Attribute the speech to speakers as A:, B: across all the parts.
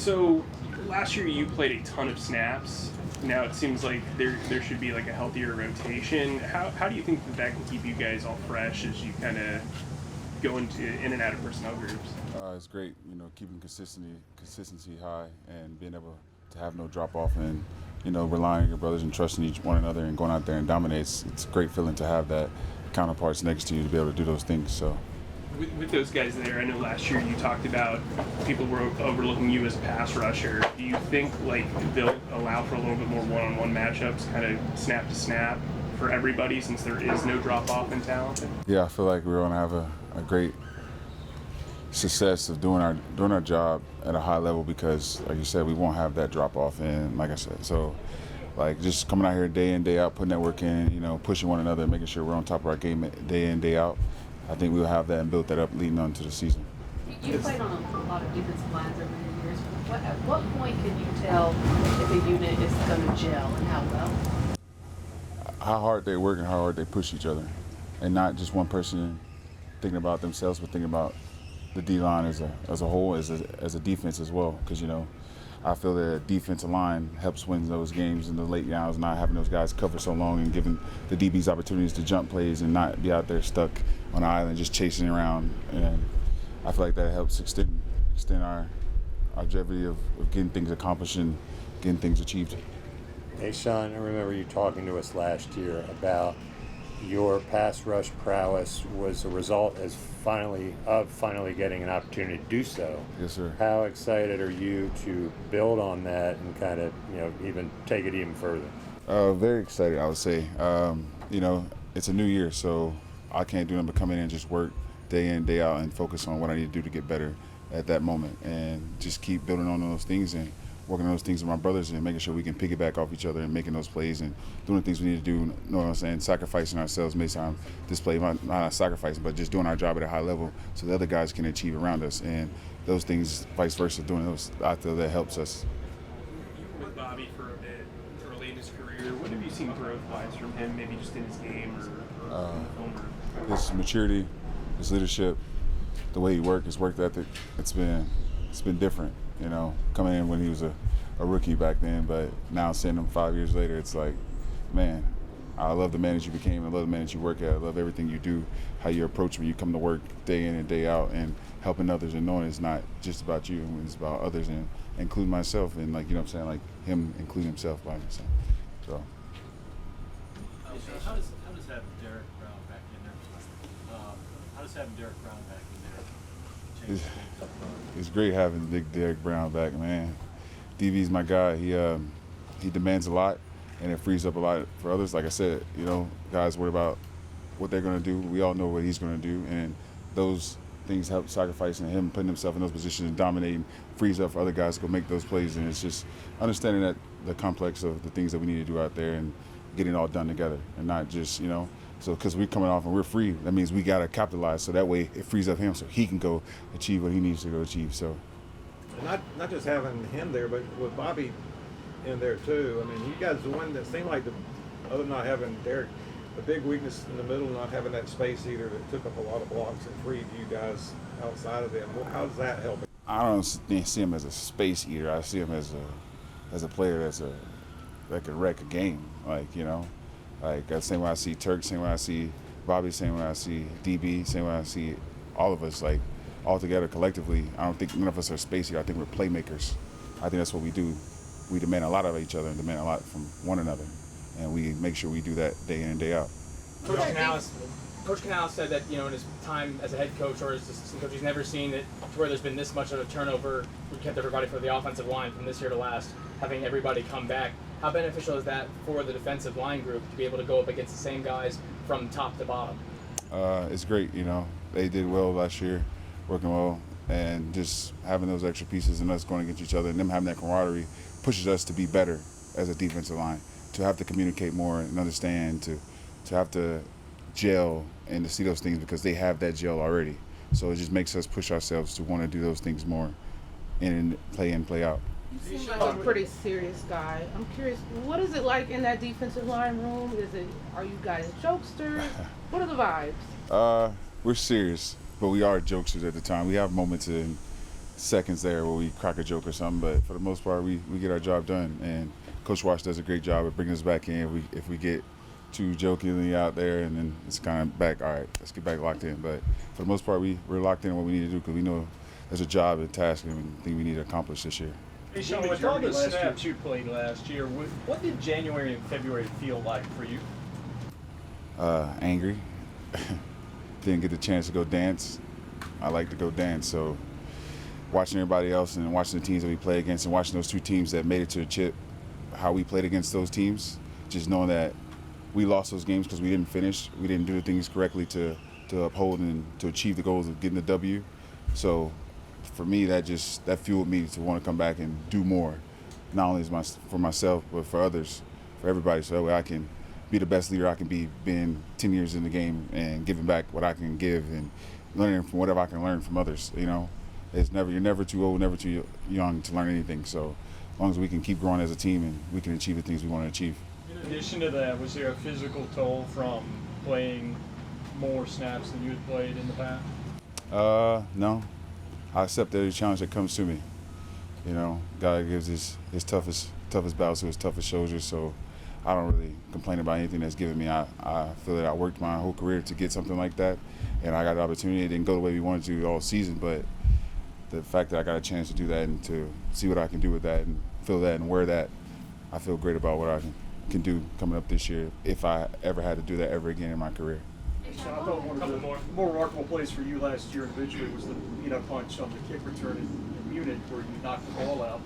A: So last year you played a ton of snaps. Now it seems like there should be like a healthier rotation. How do you think that can keep you guys all fresh as you kind of go in and out of personnel groups?
B: It's great, keeping consistency high and being able to have no drop off and relying on your brothers and trusting each one another and going out there and dominate. It's a great feeling to have that counterparts next to you to be able to do those things. So.
A: With those guys there, I know last year you talked about people were overlooking you as a pass rusher. Do you think like they'll allow for a little bit more one-on-one matchups, kind of snap to snap for everybody since there is no drop off in talent?
B: Yeah, I feel like we're going to have a great success of doing our job at a high level because, like you said, we won't have that drop off. And like I said, so like just coming out here day in, day out, putting that work in, pushing one another, making sure we're on top of our game day in, day out. I think we'll have that and build that up leading on to the season.
C: You played on a lot of defensive lines over the years. At what point can you tell if a unit is going to gel and how well?
B: How hard they work and how hard they push each other. And not just one person thinking about themselves, but thinking about the D-line as a whole, as a defense as well. Because, I feel that a defensive line helps win those games in the late rounds, not having those guys cover so long and giving the DBs opportunities to jump plays and not be out there stuck on an island just chasing around. And I feel like that helps extend our longevity of getting things accomplished and getting things achieved.
D: Hey, Sean, I remember you talking to us last year about your pass rush prowess was a result of finally getting an opportunity to do so.
B: Yes, sir.
D: How excited are you to build on that and kind of, even take it even further?
B: Very excited, I would say. It's a new year, so I can't do nothing but come in and just work day in, day out and focus on what I need to do to get better at that moment and just keep building on those things and working on those things with my brothers and making sure we can piggyback off each other and making those plays and doing the things we need to do, you know what I'm saying, sacrificing ourselves may sound this play, not sacrificing, but just doing our job at a high level so the other guys can achieve around us. And those things, vice versa, doing those, I feel that helps us.
A: You were with Bobby for a bit early in his career. What have you seen growth-wise from him, maybe just in his game or
B: his maturity, his leadership, the way he worked, his work ethic, it's been different. Coming in when he was a rookie back then, but now seeing him 5 years later, it's like, man, I love the man that you became. I love the man that you work at. I love everything you do, how you approach when you come to work day in and day out and helping others and knowing it's not just about you, it's about others and including myself and like, like him including himself by himself. So.
E: How does having Derrick Brown back in there? How does having Derrick Brown back in there change things up front?
B: It's great having Big Derrick Brown back, man. DB's my guy. He demands a lot, and it frees up a lot for others. Like I said, guys worry about what they're going to do. We all know what he's going to do, and those things help sacrificing him, putting himself in those positions and dominating, frees up for other guys to go make those plays. And it's just understanding that the complex of the things that we need to do out there and getting it all done together and not just, so because we're coming off and we're free, that means we got to capitalize so that way it frees up him so he can go achieve what he needs to go achieve. So
F: not just having him there, but with Bobby in there too. I mean, you guys the one that seemed like other than not having Derrick, the big weakness in the middle, not having that space either that took up a lot of blocks and freed you guys outside of them. Well, how does that help?
B: I don't see him as a space eater. I see him as a player that could wreck a game. Like the same way I see Turk, same way I see Bobby, same way I see DB, same way I see all of us, like all together collectively. I don't think none of us are space here. I think we're playmakers. I think that's what we do. We demand a lot of each other and demand a lot from one another, and we make sure we do that day in and day out.
G: Coach Canales said that in his time as a head coach or as assistant coach, he's never seen it to where there's been this much of a turnover. We kept everybody for the offensive line from this year to last, having everybody come back. How beneficial is that for the defensive line group to be able to go up against the same guys from top to bottom?
B: It's great, They did well last year, working well, and just having those extra pieces and us going against each other and them having that camaraderie pushes us to be better as a defensive line, to have to communicate more and understand, to have to gel and to see those things because they have that gel already. So it just makes us push ourselves to want to do those things more and play in, play out.
H: You seem like a pretty serious guy. I'm curious, what is it like in that defensive line room? Are you guys jokesters? What are the vibes?
B: We're serious, but we are jokesters at the time. We have moments seconds there where we crack a joke or something, but for the most part, we get our job done. And Coach Wash does a great job of bringing us back in. If we get too jokingly out there, and then it's kind of back, all right, let's get back locked in. But for the most part, we're locked in on what we need to do because we know there's a job and task and we think we need to accomplish this year.
E: Hey, Sean, with all the snaps you played last year, what did January and February feel like for you?
B: Angry. Didn't get the chance to go dance. I like to go dance, so watching everybody else and watching the teams that we play against and watching those two teams that made it to the chip, how we played against those teams, just knowing that we lost those games because we didn't finish, we didn't do the things correctly to uphold and to achieve the goals of getting the W. So for me, that fueled me to want to come back and do more, not only for myself, but for others, for everybody, so that way I can be the best leader I can be, being 10 years in the game and giving back what I can give and learning from whatever I can learn from others. You know, you're never too old, never too young to learn anything. So as long as we can keep growing as a team and we can achieve the things we want to achieve.
E: In addition to that, was there a physical toll from playing more snaps than you had played in the past?
B: No. I accept every challenge that comes to me. You know, God gives his toughest battles to his toughest soldiers, so I don't really complain about anything that's given me. I feel that I worked my whole career to get something like that, and I got the opportunity. It didn't go the way we wanted to all season, but the fact that I got a chance to do that and to see what I can do with that and feel that and wear that, I feel great about what I can do coming up this year if I ever had to do that ever again in my career.
E: So I thought one of the more remarkable plays for you last year individually was the peanut punch on the kick return in Munich where you knocked the ball out.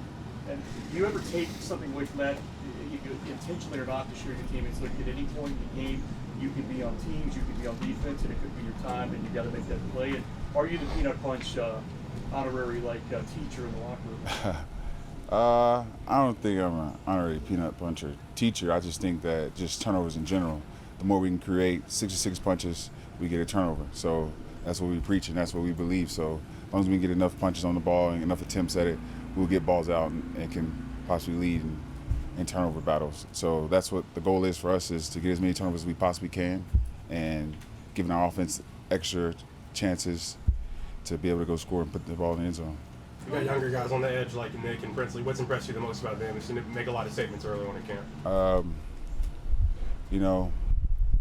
E: And do you ever take something away from that, intentionally or not, to show your teammates, look, at any point in the game, you can be on teams, you can be on defense, and it could be your time, and you got to make that play. And are you the peanut punch honorary teacher in the locker room?
B: I don't think I'm an honorary peanut puncher teacher. I just think that just turnovers in general, the more we can create 66 punches, we get a turnover. So that's what we preach and that's what we believe. So as long as we can get enough punches on the ball and enough attempts at it, we'll get balls out and can possibly lead in turnover battles. So that's what the goal is for us, is to get as many turnovers as we possibly can and giving our offense extra chances to be able to go score and put the ball in the end zone.
I: You got younger guys on the edge like Nick and Princely. What's impressed you the most about them? We've seen them make a lot of statements early on in camp.
B: You know,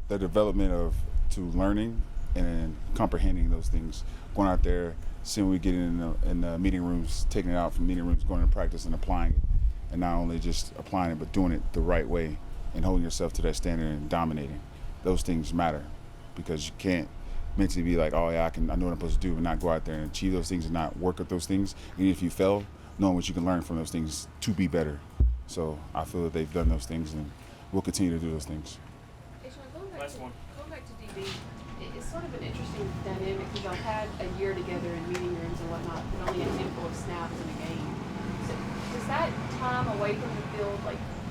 B: the development to learning and comprehending those things, going out there, seeing what we get in the meeting rooms, taking it out from meeting rooms, going to practice and applying it, and not only just applying it but doing it the right way and holding yourself to that standard and dominating. Those things matter because you can't mentally be like, oh yeah, I know what I'm supposed to do, and not go out there and achieve those things and not work at those things. Even if you fail, knowing what you can learn from those things to be better. So I feel that they've done those things and we'll continue to do those things.
C: Hey, Sean, going
E: Last one.
C: back to DB, it's sort of an interesting dynamic because y'all had a year together in meeting rooms and whatnot, but only a handful of snaps in a game. So does that time away from the field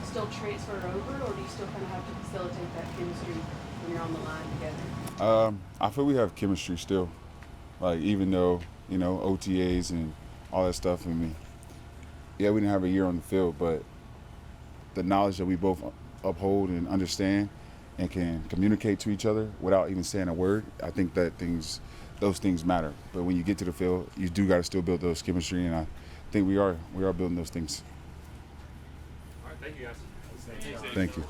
C: still transfer over, or do you still kind of have to facilitate that chemistry when you're on the line together?
B: I feel we have chemistry still. Even though, OTAs and all that stuff, yeah, we didn't have a year on the field, but the knowledge that we both uphold and understand and can communicate to each other without even saying a word, I think that those things matter. But when you get to the field, you do got to still build those chemistry, and I think we are building those things.
E: All right, thank you guys.
B: Thank you.